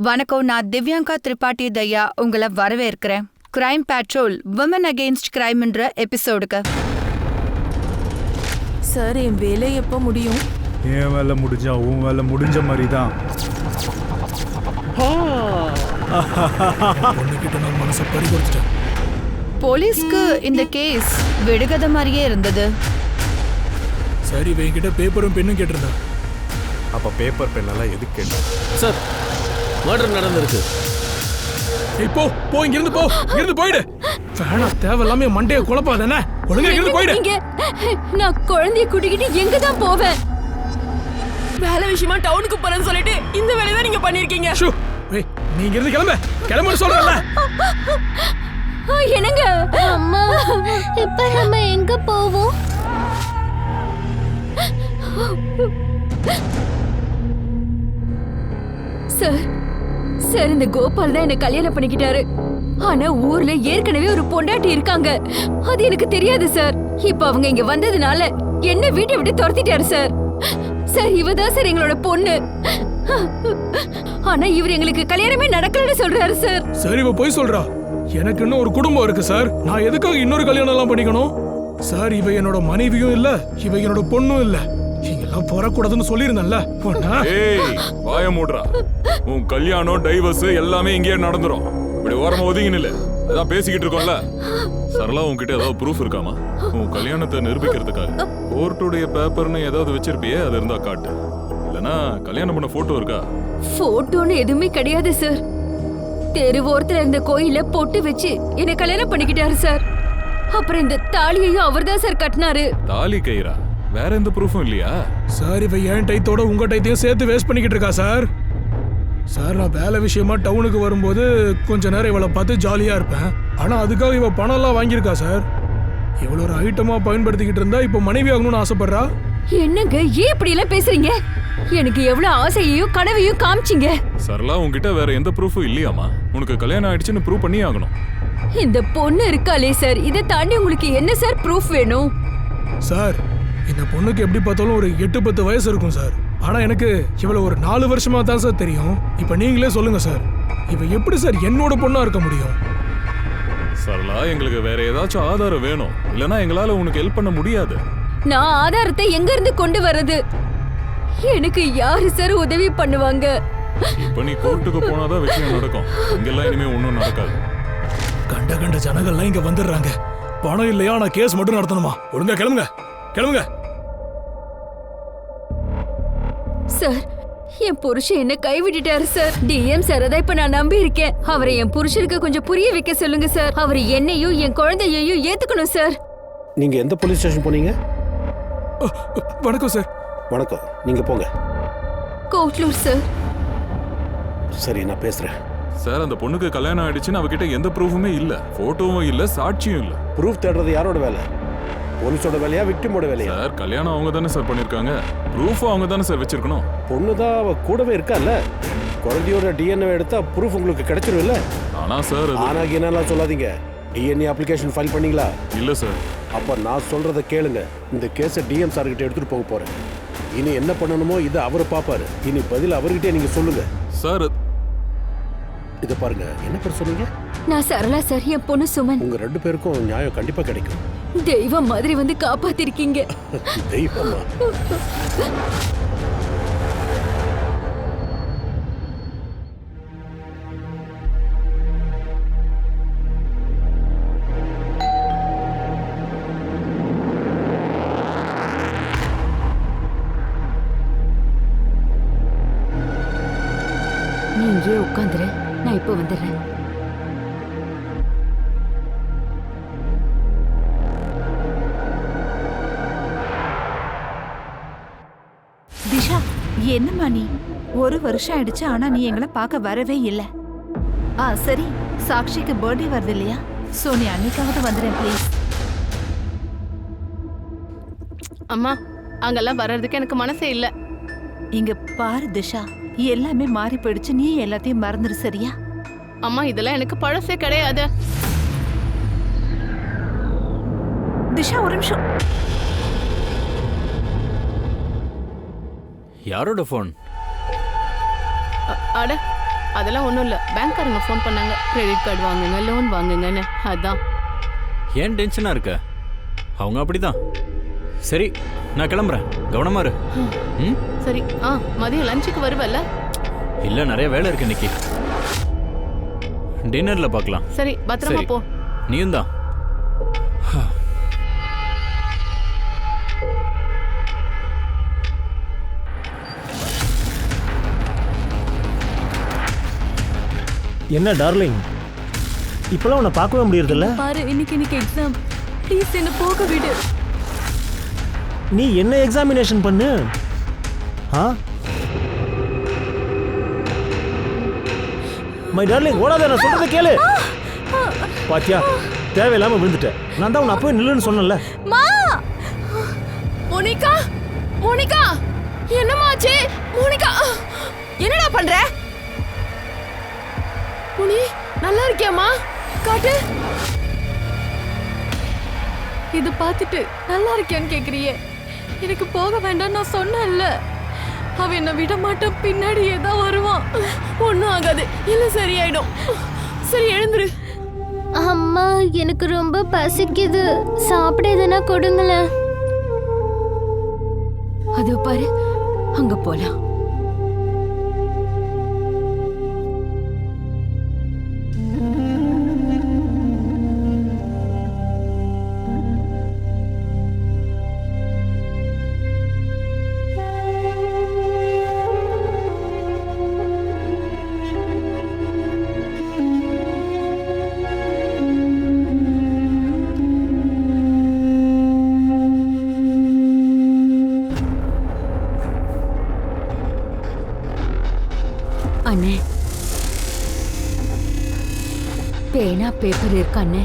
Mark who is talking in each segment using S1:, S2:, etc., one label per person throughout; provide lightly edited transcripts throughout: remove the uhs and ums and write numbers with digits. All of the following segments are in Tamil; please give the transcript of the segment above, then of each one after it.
S1: வணக்கம், நான் திவ்யாங்கா திரிபாட்டி தயா உங்களை வரவேற்கிறேன். கிரைம் பேட்ரோல் விமன் அகெயின்ஸ்ட் கிரைம்ன்ற எபிசோடுக்கு.
S2: சார், என் வேலை எப்போ முடியும்?
S3: என் வேலை முடிஞ்சா உன் வேலை முடிஞ்ச மாதிரி தான்.
S1: போலீஸ்க்கு இந்த கேஸ் விடுகதை மாதிரியே இருந்தது.
S4: சரி, என்கிட்ட பேப்பரும் பெண்ணும் கேட்டிருந்தா.
S5: அப்ப பேப்பர் பெண்ணெல்லாம் எதுக்கு கேட்டேன்?
S6: சார், மர்டர் நடந்திருக்கு.
S4: இப்போ போ, இங்கிருந்து போ, இங்கிருந்து போயிடு. வேணாம், தேவையில்லாம மண்டைய குழப்பாதானே. ஒழுங்கா இங்கிருந்து போயிடு.
S2: நான் குழந்தைய கூட்டிக்கிட்டு எங்க தான் போவேன்? வேலை விஷயமா டவுனுக்கு போறேன்னு சொல்லிட்டு இந்த வேலையை தான் நீங்க பண்ணிருக்கீங்க.
S4: நீ இங்கிருந்து கிளம்ப, கிளம்பு சொல்றல.
S2: என்னங்க
S7: அம்மா, இப்ப நம்ம எங்க போவோம்?
S2: சார், இந்த கோபால் தான் என்ன கல்யாணம் பண்ணிக்கிட்டாரு. ஆனா ஊர்ல ஏற்கனவே ஒரு பொண்டாட்டி இருக்காங்க. அது எனக்கு தெரியாது சார். இப்ப அவங்க இங்க வந்ததுனால என்ன வீட்டை விட்டு துரத்திட்டாரு சார். இவதான் சார் எங்களோட பொண்ணு. ஆனா இவர் எங்களுக்கு கல்யாணமே நடக்கலன்னு சொல்றாரு சார்.
S4: சரி, இவ போய் சொல்றா. எனக்கு இன்னும் ஒரு குடும்பம் இருக்கு சார். நான் எதுக்காக இன்னொரு கல்யாணம் எல்லாம் பண்ணிக்கணும் சார்? இவ என்னோட மனைவியும் இல்ல, இவ என்னோட பொண்ணும் இல்ல. இங்கெல்லாம் போறக்கூடாதுன்னு சொல்லியிருந்தேன்ல.
S8: வாய மூடுறா. உன் கல்யாணம், டைவர்ஸ் எல்லாமே இங்கேயே நடந்துரும். இப்படி ஓரமா ஒதுங்கி நில்லு. அதான் பேசிக்கிட்டு இருக்கோம்ல. சரளா, உன்கிட்ட ஏதாவது ப்ரூஃப் இருக்காமா? உன் கல்யாணத்தை நிரூபிக்கிறதுக்காக கோர்ட்டுடைய பேப்பர்னு ஏதாவது வச்சிருப்பியே, அது இருந்தா காட்டு. இல்லனா கல்யாணம் பண்ண போட்டோ இருக்கா?
S2: போட்டோன்னு எதுவுமே கிடையாது சார். தெருவோரத்துல இருந்த கோயில பொட்டு வச்சு என்ன கல்யாணம் பண்ணிக்கிட்டாரு சார். அப்புறம் இந்த தாலியையும் அவர்தான் சார் கட்டினாரு.
S8: தாலி கயிறா? வேற எந்த ப்ரூஃபும் இல்லையா?
S4: சார், இவ என் டைத்தோட உங்க டைத்தையும் சேர்த்து வேஸ்ட் பண்ணிக்கிட்டு இருக்கா சார். சார், நான் வேலை விஷயமா டவுனுக்கு வரும்போது கொஞ்ச நேரம் இவளை பார்த்து ஜாலியா இருப்பேன். ஆனா அதுக்காக இவ பணம் எல்லாம் வாங்கியிருக்கா சார். இவ்வளோ ஒரு ஐட்டமா பயன்படுத்திக்கிட்டு இருந்தா இப்ப மனைவி ஆகணும்னு ஆசைப்படுறா.
S2: என்னங்க ஏன் இப்படி எல்லாம் பேசுறீங்க? எனக்கு எவ்வளவு ஆசையையும் கனவையும் காமிச்சிங்க.
S8: சரளா, உன்கிட்ட வேற எந்த ப்ரூஃபும் இல்லையாமா? உனக்கு கல்யாணம் ஆயிடுச்சுன்னு ப்ரூவ் பண்ணி ஆகணும்.
S2: இந்த பொண்ணு இருக்காளே சார், இதை தாண்டி உங்களுக்கு என்ன சார் ப்ரூஃப் வேணும்?
S4: சார், இந்த பொண்ணுக்கு எப்படி பார்த்தாலும் ஒரு 8-10 வயசு இருக்கும் சார். ஆனா எனக்கு இவ்வளவு ஒரு 4 வருஷமா தான் சார் தெரியும். இப்ப நீங்களே சொல்லுங்க சார், இவ எப்படி சார் என்னோட பொண்ணா இருக்க முடியும்?
S8: சரளா, எங்களுக்கு வேற ஏதாச்சும் ஆதாரம் வேணும். இல்லனா எங்களால உனக்கு ஹெல்ப் பண்ண முடியாது.
S2: நான் ஆதாரத்தை எங்க இருந்து கொண்டு வர்றது? எனக்கு யாரு சார் உதவி பண்ணுவாங்க?
S8: இப்ப நீ கோர்ட்டுக்கு போனாதான் விஷயம் நடக்கும். இங்கெல்லாம் இனிமே ஒண்ணும் நடக்காது.
S4: கண்ட ஜனங்கள்லாம் இங்க வந்துடுறாங்க. பணம் இல்லையா, நான் கேஸ் மட்டும் நடத்தணுமா? ஒழுங்கா கிளம்புங்க, கிளம்புங்க.
S2: சார், என் புருஷன் என்ன கைவிட்டுட்டாரு சார். டிஎம் சார் தான் இப்ப நான் நம்பி இருக்கேன். அவரை என் புருஷனுக்கு கொஞ்சம் புரிய வைக்க சொல்லுங்க சார். அவர் என்னையும் என் குழந்தையையும் ஏத்துக்கணும் சார்.
S6: நீங்க எந்த போலீஸ் ஸ்டேஷன் போனீங்க?
S4: வணக்கம் சார்.
S6: வணக்கம், நீங்க போங்க.
S2: கோட்லூர் சார்.
S6: சரி, நான் பேசுறேன்.
S8: சார், அந்த பொண்ணுக்கு கல்யாணம் ஆயிடுச்சுன்னு அவகிட்ட எந்த ப்ரூஃபுமே இல்ல, போட்டோவும் இல்ல, சாட்சியும் இல்ல.
S6: ப்ரூஃப் தேடுறது யாரோட வேலை? போலீஸோட வேலையா, விக்டிமோட வேலையா?
S8: சார், கல்யாணம் அவங்க தானே சார் பண்ணிருக்காங்க. ப்ரூஃபும் அவங்க தானே சார் வச்சிருக்கணும்.
S6: பொண்ணு தான் அவ கூடவே இருக்கால. குழந்தையோட டிஎன்ஏ எடுத்தா ப்ரூஃப் உங்களுக்கு கிடைச்சிரும் இல்ல?
S8: ஆனா சார்,
S6: ஆனா என்னெல்லாம் சொல்லாதீங்க. டிஎன்ஏ அப்ளிகேஷன் ஃபைல் பண்ணீங்களா?
S8: இல்ல சார்.
S6: அப்ப நான் சொல்றத கேளுங்க. இந்த கேஸை டிஎம் சார் கிட்ட எடுத்துட்டு போக போறேன். இனி என்ன பண்ணணுமோ இதை அவரு பாப்பாரு. இனி பதில் அவர்கிட்டே நீங்க சொல்லுங்க
S8: சார்.
S6: இத பாருங்க, என்ன பேர் சொன்னீங்க?
S2: நான் சரளா சார், என் பொண்ணு சுமன்.
S6: உங்க 2 பேருக்கும் நியாயம் கண்டிப்பா கிடைக்கும்.
S2: தெய்வம் மாதிரி வந்து காப்பாத்திருக்கீங்க.
S6: தெய்வமா?
S2: நீ இங்கே உட்காந்துரு, நான் இப்ப வந்துடுறேன்.
S1: திஷா, என்னம்மா நீ? 1 வருஷம் ஆயிடுச்சு, ஆனா நீ எங்களை பார்க்க வரவே இல்லை. சரி, சாக்ஷிக்கு பர்த்டே வருது இல்லையா? சோ நீ அன்னைக்காவது வந்துடுறேன் ப்ளீஸ்.
S7: அம்மா, அங்கெல்லாம் வர்றதுக்கு எனக்கு மனசே இல்ல.
S1: இங்க பாரு திஷா, எல்லாமே மாறி போயிடுச்சு. நீ எல்லாத்தையும் மறந்துடு, சரியா?
S7: அம்மா, இதெல்லாம் எனக்கு பழசே கிடையாது.
S1: திஷா, ஒரு நிமிஷம்.
S6: யாரோட ஃபோன்?
S7: அட, அதெல்லாம் ஒண்ணும் இல்ல, பேங்க்காரங்க ஃபோன் பண்ணாங்க, கிரெடிட் கார்டு வாங்குங்க, லோன் வாங்குங்கன்னு. அதான்.
S9: ஏன் டென்ஷனா இருக்க? அவங்க அப்படிதான். சரி, நான் கிளம்புறேன். கவனமா இரு. ம்?
S7: சரி. மதியம் லஞ்சுக்கு வருவல்ல?
S9: இல்ல, நிறைய வேலை இருக்கு இன்னைக்கு. டின்னர்ல பார்க்கலாம்.
S7: சரி, பத்திரமா
S9: சரி.
S7: போ.
S9: நீயும் தான்.
S10: என்ன டார்லிங், இப்பெல்லாம் உன்னை பார்க்கவே முடியறதில்ல.
S2: பாரு, இன்னைக்கு எக்ஸாம். ப்ளீஸ் என்ன போக விடு.
S10: நீ என்ன எக்ஸாமினேஷன் பண்ணு. மை டார்லிங், ஓடாத, நான் சொல்றதை கேளு. பாத்தியா, தேவையில்லாம விழுந்துட்டேன். நான் தான் உன்னை அப்பவே நில்லுன்னு சொன்னேன்ல.
S7: மோனிகா, மோனிகா, என்னமாச்சு? மோனிகா, என்னடா பண்ற? முனி, நல்லா இருக்கியாமா? காட்டு.
S2: இது பார்த்துட்டு நல்லா இருக்கியான்னு கேக்குறியே? எனக்கு போக வேண்டாம் நான் சொன்னேன்ல. அவன் என்ன விட மாட்டான், பின்னாடியே தான் வருவான்.
S7: ஒன்றும் ஆகாது, எல்லாம் சரியாயிடும். சரி, எழுந்துரு.
S11: அம்மா, எனக்கு ரொம்ப பசிக்குது, சாப்பிட எதுனா கொடுங்களேன்.
S2: அது பாரு, அங்க போலாம். அண்ணே, பேனா பேப்பர் இருக்கு அண்ணே.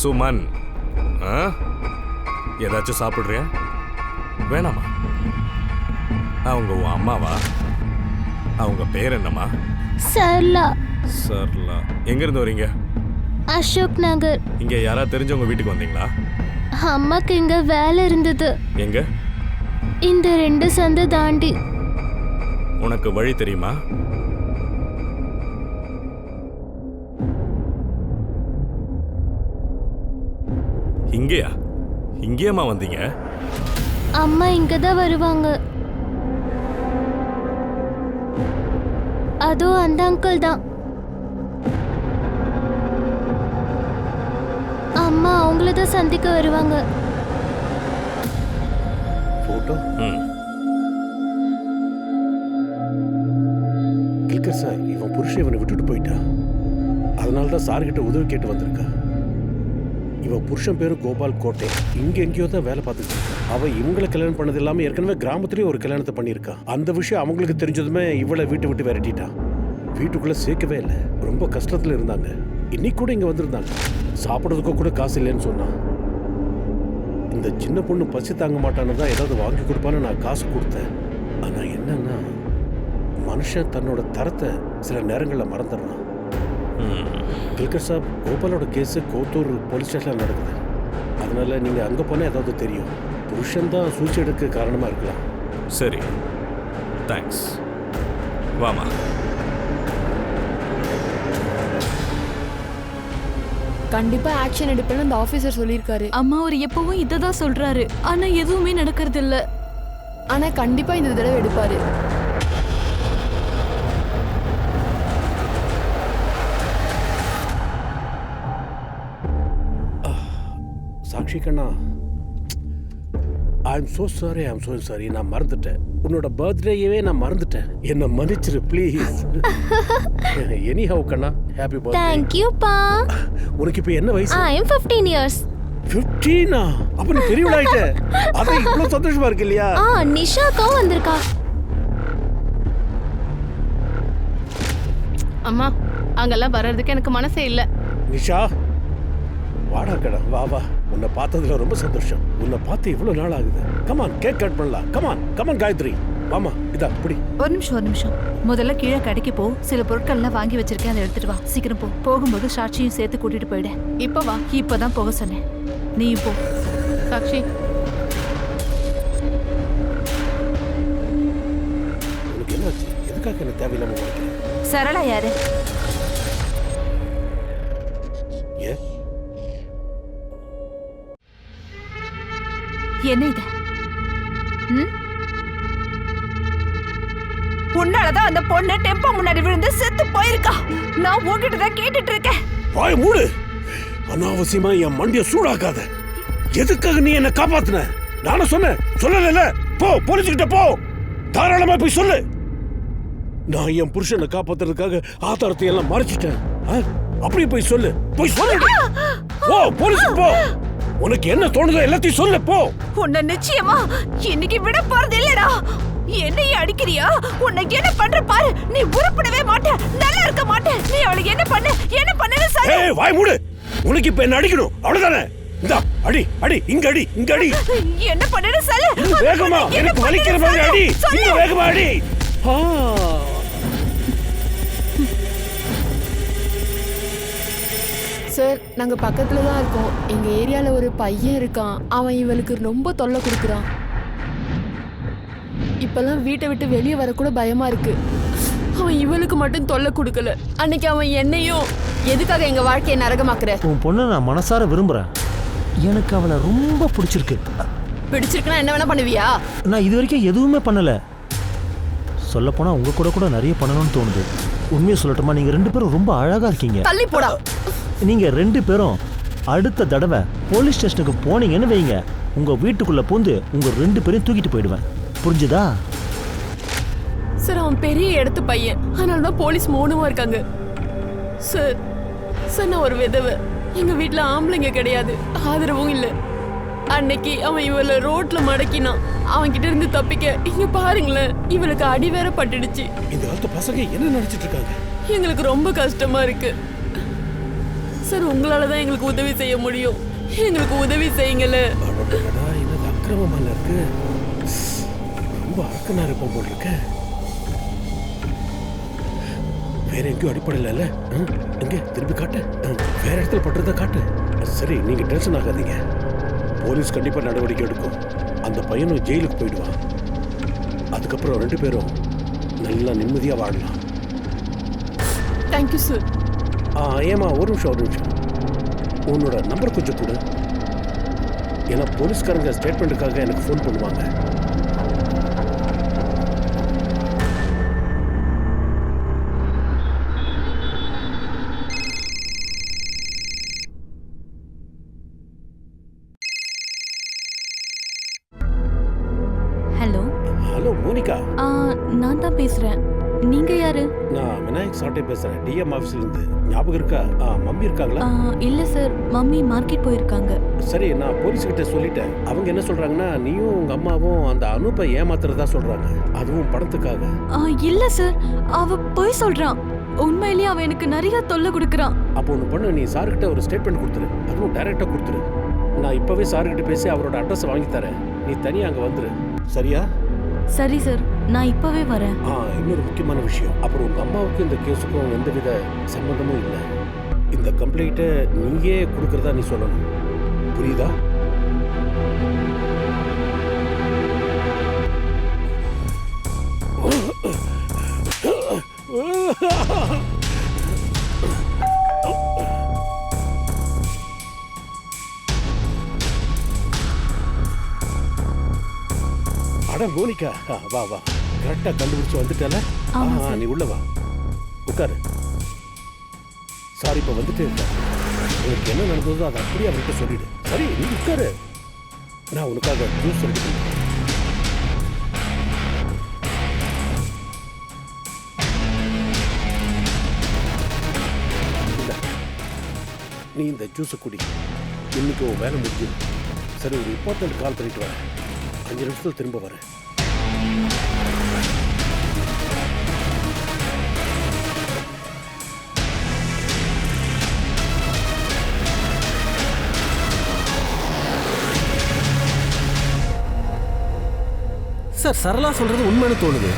S5: சுமன், ஏதாச்சும் சாப்பிட்றியா? வேணாமா? அவங்க உன் அம்மாவா? அவங்க பேர் என்னம்மா?
S11: சர்லா.
S5: சர்லா. எங்கேருந்து வரீங்க?
S11: அசோக் நகர்.
S5: இங்கே யாராவது தெரிஞ்சவங்க வீட்டுக்கு வந்தீங்களா?
S11: அம்மாக்கு இங்க வேலை இருந்தது.
S5: எங்க?
S11: இந்த 2 சந்து தாண்டி.
S5: உனக்கு வழி தெரியுமா? இங்கேயா? இங்கேயம்மா வந்தீங்க?
S11: அம்மா இங்க தான் வருவாங்க. அதோ அந்த அங்கிள் தான். அம்மா அவங்கள தான் சந்திக்க வருவாங்க.
S6: போட்டோ கில்கர் சார், இவன் புருஷன் இவனை விட்டுட்டு போயிட்டா. அதனால தான் சார்கிட்ட உதவி கேட்டு வந்திருக்கா. இவன் புருஷன் பேரு கோபால் கோட்டை. இங்க எங்கேயோ தான் வேலை பார்த்துட்டு. அவ இவங்களை கல்யாணம் பண்ணது இல்லாம ஏற்கனவே கிராமத்திலேயே ஒரு கல்யாணத்தை பண்ணியிருக்கா. அந்த விஷயம் அவங்களுக்கு தெரிஞ்சதுமே இவளை வீட்டை விட்டு விரட்டிட்டான். வீட்டுக்குள்ள சேர்க்கவே இல்லை. ரொம்ப கஷ்டத்துல இருந்தாங்க. இன்னைக்கு கூட இங்க வந்திருந்தாங்க. சாப்பிட்றதுக்கோ கூட காசு இல்லைன்னு சொன்னான். இந்த சின்ன பொண்ணு பசி தாங்க மாட்டான்னு தான் ஏதாவது வாங்கி கொடுப்பான்னு நான் காசு கொடுத்தேன். ஆனா என்னன்னா, மனுஷன் தன்னோட தரத்தை சில நேரங்களில் மறந்துடுறான். கில்கர் சாப், கோபாலோட கேஸு கோத்தூர் போலீஸ் ஸ்டேஷனில் நடக்குது. அதனால நீங்கள் அங்கே போனால் ஏதாவது தெரியும். புருஷன் தான் சூசைடுக்கு காரணமாக இருக்கலாம்.
S5: சரி, தேங்க்ஸ். வாமா.
S7: கண்டிப்பா ஆக்ஷன் எடுப்பேன்னு அந்த ஆபீசர் சொல்லியிருக்காரு.
S2: அம்மா அவர் எப்பவும் இதை தான் சொல்றாரு, ஆனா எதுவுமே நடக்கிறது இல்ல.
S7: ஆனா கண்டிப்பா இந்த தடவை எடுப்பாரு.
S6: சாக்ஷி கண்ணா, ஐ எம் ஸோ சாரி. நான் மறந்துட்டேன். உன்னோட பர்த்டேயவே நான் மறந்துட்டேன். என்ன மன்னிச்சிரு ப்ளீஸ். எனிஹவ் கண்ணா, ஹாப்பி பர்த்டே.
S11: Thank you பா.
S6: உனக்கு இப்போ என்ன வயசு?
S11: I am 15 years.
S6: 15? அப்ப நீ பெரியவளா ஆயிட்ட. அதான் இவ்வளவு சந்தோஷமா இருக்கு இல்லையா?
S11: நிஷாக்காவும் வந்திருக்கா.
S7: அம்மா அங்கெல்லாம் வர்றதுக்கு எனக்கு மனசே இல்ல.
S6: நிஷா வாடா கடா, வா வா. உன்னை பார்த்ததுல ரொம்ப சந்தோஷம். உன்னை பார்த்து இவ்வளவு நாள் ஆகுது. கமான், கேக் கட் பண்ணலாம். கமான் காயத்ரி, வாமா. இதா புடி.
S1: ஒரு நிமிஷம். முதல்ல கீழே கடைக்கு போ. சில பொருட்கள்லாம் வாங்கி வச்சிருக்கேன், அதை எடுத்துட்டு வா. சீக்கிரம் போ. போகும்போது சாட்சியும் சேர்த்து கூட்டிட்டு போயிடு.
S7: இப்ப வா.
S1: இப்பதான் போக சொன்னேன், நீயும் போ.
S7: சாக்ஷி,
S6: உனக்கு என்னாச்சு? எதுக்காக என்ன தேவையில்லாம உனக்கு?
S1: சரளா யாரு?
S6: ஏ
S1: என்ன இது? உன்னாலதான் அந்த பொண்ணு டெம்போ முன்னாடி விழுந்து செத்து போயிருக்கா. நான் உன்கிட்ட தான் கேட்டுட்டு இருக்கேன்.
S6: வாய் மூடு. அனாவசியமா என் மண்டிய சூடாக்காத. எதுக்காக நீ என்ன காப்பாத்துன? நானும் சொன்னேன், சொல்லல? போ, போலீஸ் கிட்ட போ. தாராளமா போய் சொல்லு. நான் என் புருஷனை காப்பாத்துறதுக்காக ஆதாரத்தை எல்லாம் மறைச்சிட்டேன். அப்படியே போய் சொல்லு. போ, போலீஸ் போ. உனக்கு என்ன தோணுதோ எல்லாத்தையும் சொல்லு, போ.
S1: உன்னை நிச்சயமா இன்னைக்கு விட போறது இல்லடா. என்னைய அடிக்கிறியா? உன்னை என்ன பண்ற பாரு. நீ உருப்படவே மாட்ட, நல்லா இருக்க மாட்ட. நீ அவளுக்கு என்ன பண்ணு சார்.
S6: ஏய், வாய் மூடு. உனக்கு இப்ப என்ன அடிக்கணும், அவ்வளவுதானே? இந்தா அடி, இங்க அடி.
S1: என்ன பண்ணு சொல்லு.
S6: வேகமா, எனக்கு வலிக்கிற மாதிரி அடி. இன்னும் வேகமா அடி.
S7: சார் நாங்க பக்கத்துல தான் இருக்கோம். எங்க ஏரியால ஒரு பையன் இருக்கான். அவன் இவளுக்கு ரொம்ப தொல்லை கொடுக்குறான். இப்பெல்லாம் வீட்டை விட்டு வெளியே வரக்கூட பயமா இருக்கு. அவன் இவளுக்கு மட்டும் தொல்லை கொடுக்கல. அன்னைக்கு அவன் என்னையும் எதுக்காக எங்க வாழ்க்கையை நரகமாக்குற?
S10: உன் பொண்ணை நான் மனசார விரும்புறேன். எனக்கு அவளை ரொம்ப
S7: பிடிச்சிருக்குன்னா என்ன வேணா பண்ணுவியா?
S10: நான் இது வரைக்கும் எதுவுமே பண்ணல. சொல்லப்போனா உங்க கூட நிறைய பண்ணணும்னு தோணுது. உண்மையை சொல்லட்டுமா, நீங்க 2 பேரும் ரொம்ப அழகா இருக்கீங்க.
S7: தள்ளி போடா.
S10: நீங்க 2 பேரும் அடுத்த தடவை போலீஸ் ஸ்டேஷனுக்கு போனீங்கன்னு வைங்க, உங்க வீட்டுக்குள்ள பூந்து உங்க 2 பேரையும் தூக்கிட்டு போயிடுவேன். புரிஞ்சுதா?
S7: சார் அவன் பெரிய இடத்து பையன், அதனாலதான் போலீஸ் மௌனமா இருக்காங்க. சார் நான் ஒரு விதவை. எங்க வீட்டுல ஆம்பளைங்க கிடையாது, ஆதரவும் இல்ல. அன்னைக்கு அவன் இவளை ரோட்ல மடக்கினான். அவன் கிட்ட இருந்து தப்பிக்க இங்க பாருங்களேன், இவளுக்கு அடி வேற பட்டுடுச்சு.
S6: இந்த காலத்து பசங்க என்ன நினைச்சிட்டு இருக்காங்க?
S7: எங்களுக்கு ரொம்ப கஷ்டமா இருக்கு சார். உங்களாலதான் எங்களுக்கு உதவி செய்ய முடியும். எங்களுக்கு உதவி செய்யுங்கள.
S6: என்னது அக்கிரமமா இருக்கு. ரொம்ப அக்கனா இருப்போம் போல் இருக்க. வேற எங்கேயும் அடிப்படையில எங்க திரும்பி காட்டு. வேற இடத்துல பட்டுறத காட்டு. சரி, நீங்க டென்ஷன் ஆகாதீங்க. போலீஸ் கண்டிப்பா நடவடிக்கை எடுக்கும். அந்த பையனும் ஜெயிலுக்கு போயிடுவான். அதுக்கப்புறம் 2 பேரும் நல்லா நிம்மதியா வாழலாம்.
S7: Thank you sir.
S6: ஏமா, ஒரு நிமிஷம். உன்னோட நம்பர் கொஞ்சம் கொடு. ஏன்னா போலீஸ்காரங்க ஸ்டேட்மெண்ட்டுக்காக எனக்கு ஃபோன் பண்ணுவாங்க. Hello Monica.
S2: நான் தான் பேசுறேன். நீங்க யாரு?
S6: நான் விநாயக் சாட்டை பேசுறேன், டிஎம் ஆஃபீஸ்ல இருந்து. ஞாபகம் இருக்கா? மம்மி இருக்காங்களா?
S2: இல்ல சார், மம்மி மார்க்கெட் போயிருக்காங்க.
S6: சரி, நான் போலீஸ் கிட்ட சொல்லிட்டேன். அவங்க என்ன சொல்றாங்கன்னா, நீயும் உங்க அம்மாவும் அந்த அனுப்பை ஏமாத்துறதா சொல்றாங்க, அதுவும் பணத்துக்காக.
S2: இல்ல சார், அவ போய் சொல்றான். உண்மையிலேயே அவன் எனக்கு நிறைய தொல்லை கொடுக்கறான்.
S6: அப்போ ஒன்று பண்ணு, நீ சார்கிட்ட ஒரு ஸ்டேட்மெண்ட் கொடுத்துரு. அதுவும் டைரக்டா கொடுத்துரு. நான் இப்பவே சார்கிட்ட பேசி அவரோட அட்ரஸ் வாங்கி தரேன். நீ தனியா அங்க வந்துரு, சரியா?
S2: சரி சார், நான் இப்பவே வரேன்.
S6: இன்னொரு முக்கியமான விஷயம், அப்புறம் உங்க அம்மாவுக்கு இந்த கேஸுக்கும் எந்தவித சம்பந்தமும் இல்லை. இந்த கம்ப்ளைண்ட்டை நீயே கொடுக்கறதா நீ சொல்லணும், புரியுதா? அட மோனிகா, வா வா, கரெக்டா கண்டுபிடிச்சு வந்துட்டல. நீ உள்ள வா, உட்காரு. சாரி, இப்ப வந்துட்டே இருக்க. உனக்கு என்ன நடந்ததோ அதை அப்படியே அவர்கிட்ட சொல்லிடு. சரி, நீ உட்காரு. நான் உனக்காக ஜூஸ் எடுத்து நீ இந்த ஜூஸை குடி. இன்னைக்கு உன் வேலை முடிஞ்சு. சரி, ஒரு இம்பார்ட்டன்ட் கால் பண்ணிட்டு வரேன். 5 நிமிஷத்துல திரும்ப வரேன்.
S12: சார், சரளா சொல்றது உண்மைன்னு தோணுது.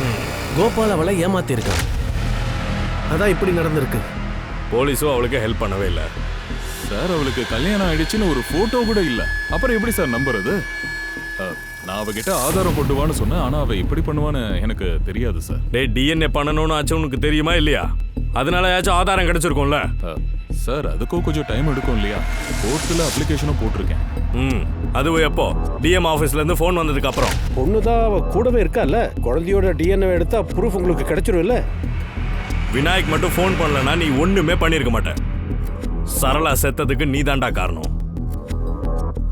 S12: கோபால் அவளை ஏமாத்தி இருக்கான். அதான் இப்படி நடந்திருக்கு.
S5: போலீஸும் அவளுக்கு ஹெல்ப் பண்ணவே இல்லை
S8: சார். அவளுக்கு கல்யாணம் ஆயிடுச்சுன்னு ஒரு போட்டோ கூட இல்ல. அப்புறம் எப்படி சார் நம்புறது? நான் அவகிட்ட ஆதாரம் கொண்டு வான்னு சொன்னேன். ஆனா அவ இப்படி பண்ணுவான்னு எனக்கு தெரியாது சார்.
S5: டிஎன்ஏ பண்ணணும்னு ஆச்சு உனக்கு தெரியுமா இல்லையா? அதனால ஏதாச்சும் ஆதாரம் கிடைச்சிருக்கும்ல
S8: சார். அதுக்கும் கொஞ்சம் டைம் எடுக்கும் இல்லையா? கோர்ட்டில் அப்ளிகேஷனும் போட்டிருக்கேன்.
S5: அதுவும் எப்போ? டிஎம் ஆஃபீஸ்ல இருந்து ஃபோன் வந்ததுக்கு அப்புறம்.
S6: பொண்ணு தான் அவ கூடவே இருக்கால. குழந்தையோட டிஎன்ஏ எடுத்தா ப்ரூஃப் உங்களுக்கு கிடைச்சிரும் இல்ல?
S5: விநாயக் மட்டும் ஃபோன் பண்ணலன்னா நீ ஒண்ணுமே பண்ணிருக்க மாட்ட. சரளா செத்ததுக்கு நீ தாண்டா காரணம்.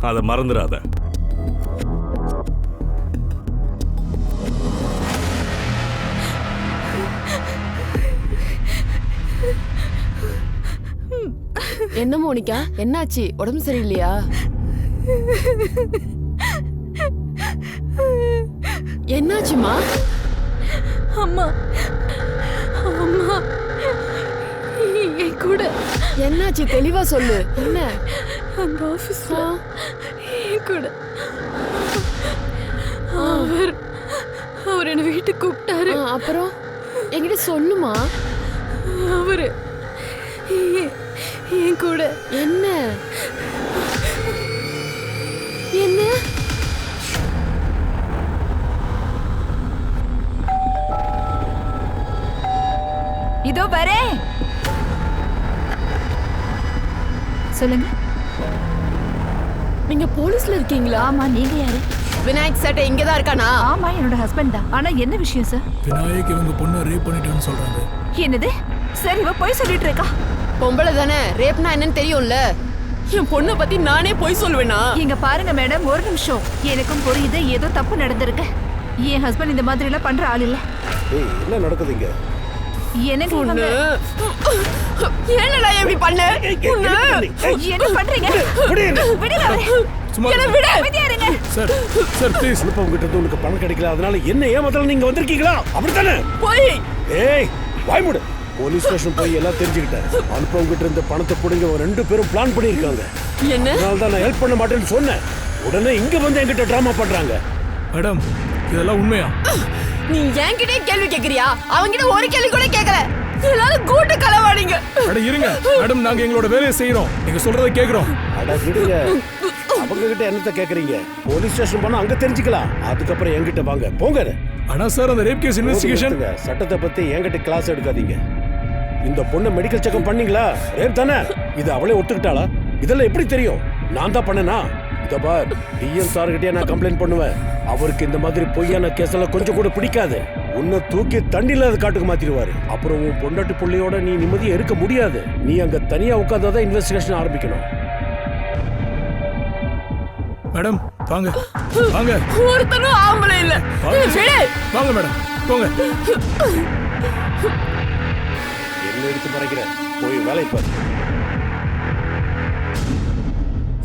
S5: அதை மறந்துடாத.
S7: என்ன மோனிகா, என்னாச்சு? உடம்பு சரியில்லையா? என்னாச்சுமா?
S2: அம்மா, அம்மா என் கூட.
S7: என்னாச்சு? தெளிவா சொல்லு. என்ன?
S2: அந்த ஆபீஸ்ல என் கூட அவர் என்ன வீட்டுக்கு கூப்பிட்டாரு.
S7: அப்புறம் என்கிட்ட சொல்லுமா?
S2: அவரு என் கூட.
S7: என்ன என்ன?
S1: இதோ வரேன். சொல்லுங்க.
S7: நீங்க போலீஸ்ல இருக்கீங்களா?
S1: ஆமா, நீங்க யாரு?
S7: விநாயக் சேட்டை இங்கதான் இருக்கானா?
S1: ஆமா, என்னோட ஹஸ்பண்ட் தான். ஆனா என்ன விஷயம் சார்?
S4: விநாயக் இவங்க பொண்ணை ரேப் பண்ணிட்டான்னு சொல்றாங்க.
S1: என்னது? சரி, இவ போய் சொல்லிட்டு இருக்கா.
S7: பொம்பளை தானே, ரேப்னா என்னன்னு தெரியும்ல. என் பொண்ணை பத்தி நானே போய் சொல்லுவேனா?
S1: இங்க பாருங்க மேடம், ஒரு நிமிஷம். எனக்கும் புரியுது ஏதோ தப்பு நடந்திருக்கு. என் ஹஸ்பண்ட் இந்த மாதிரி எல்லாம் பண்ற ஆள் இல்ல.
S6: என்ன நடக்குதுங்க?
S1: எனக்கு
S7: என்னடா இப்படி பண்ண?
S1: என்ன பண்றீங்க? விடுங்க அவரை.
S6: Sir, sir please. இப்ப உங்ககிட்ட இருந்து உனக்கு பணம் கிடைக்கல, அதனால என்ன ஏமாத்தல நீங்க வந்திருக்கீங்களா? அப்படித்தானே?
S7: போய்
S6: ஏய், வாய் மூடு. போலீஸ் ஸ்டேஷன் போய் எல்லாம் தெரிஞ்சுக்கிட்டேன். அனுப்பவங்கிட்ட இருந்த பணத்தை பிடிங்க 2 பேரும் பிளான் பண்ணியிருக்காங்க.
S7: என்ன?
S6: அதனால தான் நான் ஹெல்ப் பண்ண மாட்டேன்னு சொன்னேன். உடனே இங்க வந்து என்கிட்ட டிராமா பண்றாங்க.
S4: மேடம், இதெல்லாம் உண்மையா?
S7: நீ என்கிட்டே கேள்வி கேக்குறியா? அவங்கிட்ட ஒரு கேள்வி கூட கேட்கல. எல்லாரும் கூட்டு கலவாடிங்க.
S4: அட இருங்க மேடம், நாங்க எங்களோட வேலையை செய்யறோம். நீங்க சொல்றதை கேக்குறோம்.
S6: அட விடுங்க. அவங்க கிட்ட என்னத்த கேக்குறீங்க? போலீஸ் ஸ்டேஷன் போனா அங்க தெரிஞ்சுக்கலாம். அதுக்கப்புறம் என்கிட்ட வாங்க, போங்க.
S4: ஆனா சார், அந்த ரேப் கேஸ் இன்வெஸ்டிகேஷன்.
S6: சட்டத்தை பத்தி என்கிட்ட கிளாஸ் எடுக்காதீங்க. இந்த பொண்ணு மெடிக்கல் செக்அப் பண்ணீங்களா? ரேப் தானே? இது அவளே ஒத்துக்கிட்டாளா? இதெல்லாம் எப்படி தெரியும்? நான் தான் பண்ணனா? இத பார், டிஎம் சார் கிட்டே நான் கம்ப்ளைண்ட் பண்ணுவேன். அவருக்கு இந்த மாதிரி பொய்யான கேஸ் எல்லாம் கொஞ்சம் கூட பிடிக்காது. உன்னை தூக்கி தண்ணில அது காட்டுக்கு மாத்திடுவாரு. அப்புறம் உன் பொண்டாட்டி புள்ளையோட நீ நிம்மதியா இருக்க முடியாது. நீ அங்க தனியா உட்கார்ந்தாதான் இன்வெஸ்டிகேஷன் ஆரம்பிக்கணும்.
S4: மேடம் வாங்க, வாங்க.
S7: ஒருத்தனும் ஆம்பளை இல்ல.
S4: வாங்க மேடம், போங்க.
S6: என்ன எடுத்து மறைக்கிற? போய் வேலை பாரு.